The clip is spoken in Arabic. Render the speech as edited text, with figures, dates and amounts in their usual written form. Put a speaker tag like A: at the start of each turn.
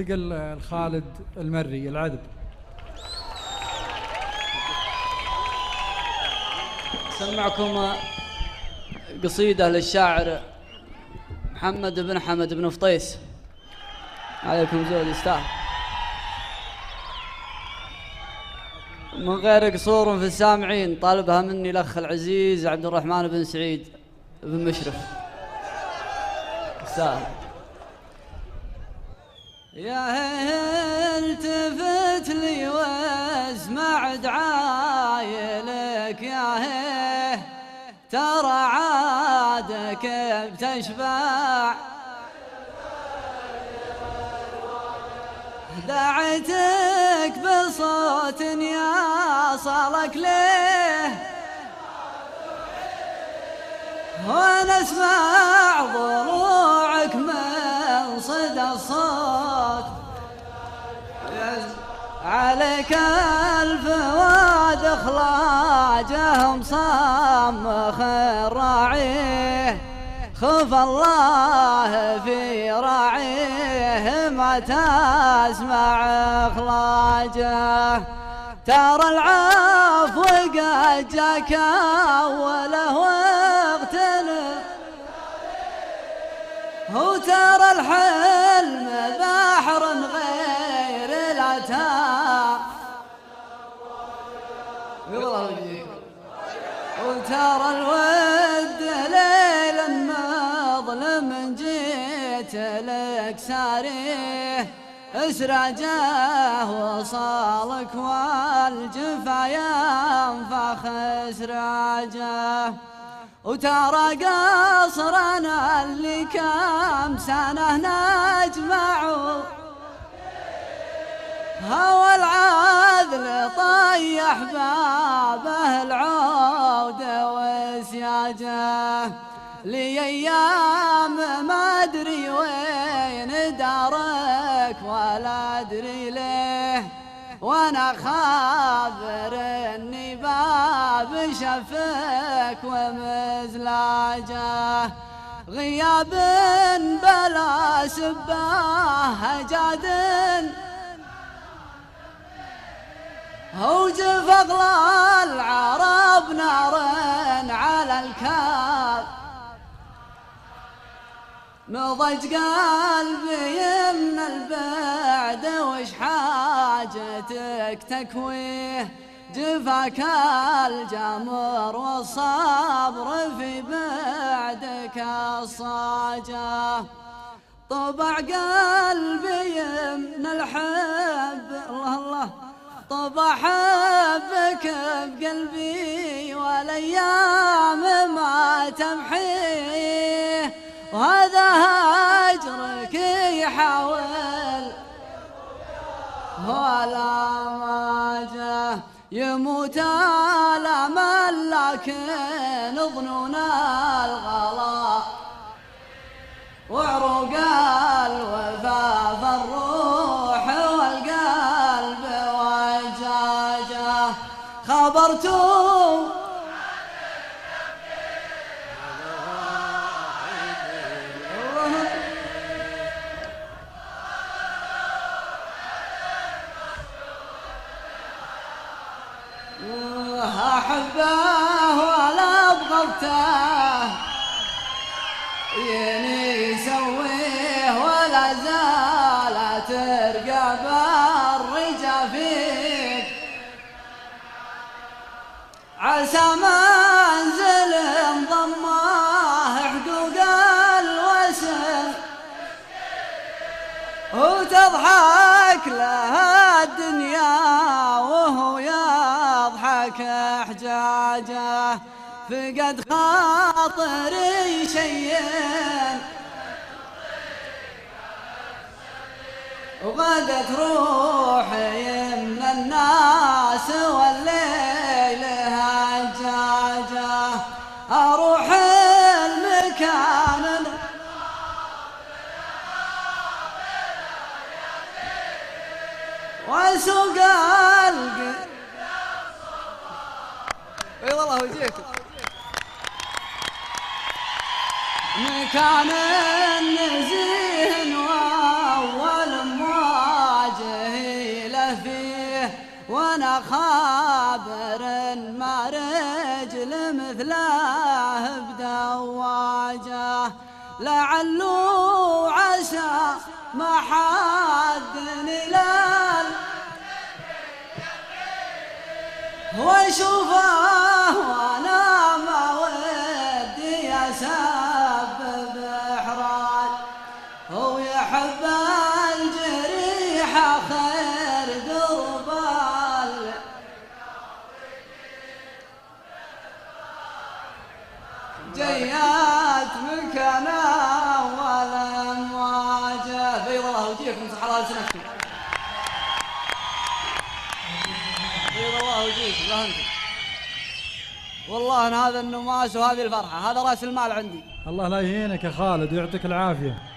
A: الخالد المري العذب.
B: سمعكم قصيدة للشاعر محمد بن حمد بن فطيس. عليكم زود يستاهل. من غير قصور في السامعين، طالبها مني الأخ العزيز عبد الرحمن بن سعيد بن مشرف. يستاهل. يا التفت لي واسمع دعايلك، يا ترى عادك بتشبع. دعيتك بصوت يصلك ليه، وانا اسمع ضلوعك من صدى الصوت. عليك الفواد اخلاجهم صمخ الراعيه، خف الله في راعيه ما تسمع اخلاجه. ترى العفو قد جاك اوله واغتنم، وترى الحلم بحر غير العتاب. وترى الود ليل مظلم جيت لك ساريه، اسراجه وصالك والجفا ينفخ اسراجه. وترى قصرنا اللي كم سنة نجمعه، هوى العذل طيح بابه العود وسياجه. لي ايام ما ادري وين دارك ولا ادري ليه، وانا خابر اني باب شفك ومزلاجه. غياب بلا سباه جاد، اوجف اغلى العرب نار على الكاب. نضج قلبي من البعد وش حاجتك تكويه، جفاك الجمر والصبر في بعدك الصاجه. طبع قلبي من الحب، الله الله، طبع حبك بقلبي والايام ما تمحيه، وهذا هجرك يحاول ولا ما جاه. يموت الامل لكن ظنون الغلا، وعروق الوفا فالروح والقلب وجاجه. خبرته أحبه ولا أبغضته، يني يسويه ولا زالت ترقب الرجا فيك. عسى منزل ضماه حقوق الوسل، وتضحك لها الدنيا وهو يضحك احجاجه. فقد خاطري شيئا وغدت روحي من الناس والليل هجاجه. اروح المكان واسوق القلب. اي والله وجيك مكان النزيه واول خابر ما رجل مثله بدواجه لعله عسى ما حد نلال واشوفه وانا ما ودي اسبب احراج هو يحب الجريح خير درب جيات مكانا ولا مواجه بيض الله وجيكم صح الله لسنتكم بيض الله وجيكم لا انتم والله ان هذا النماس وهذه الفرحه هذا راس المال عندي.
A: الله لا يهينك يا خالد ويعطيك العافيه.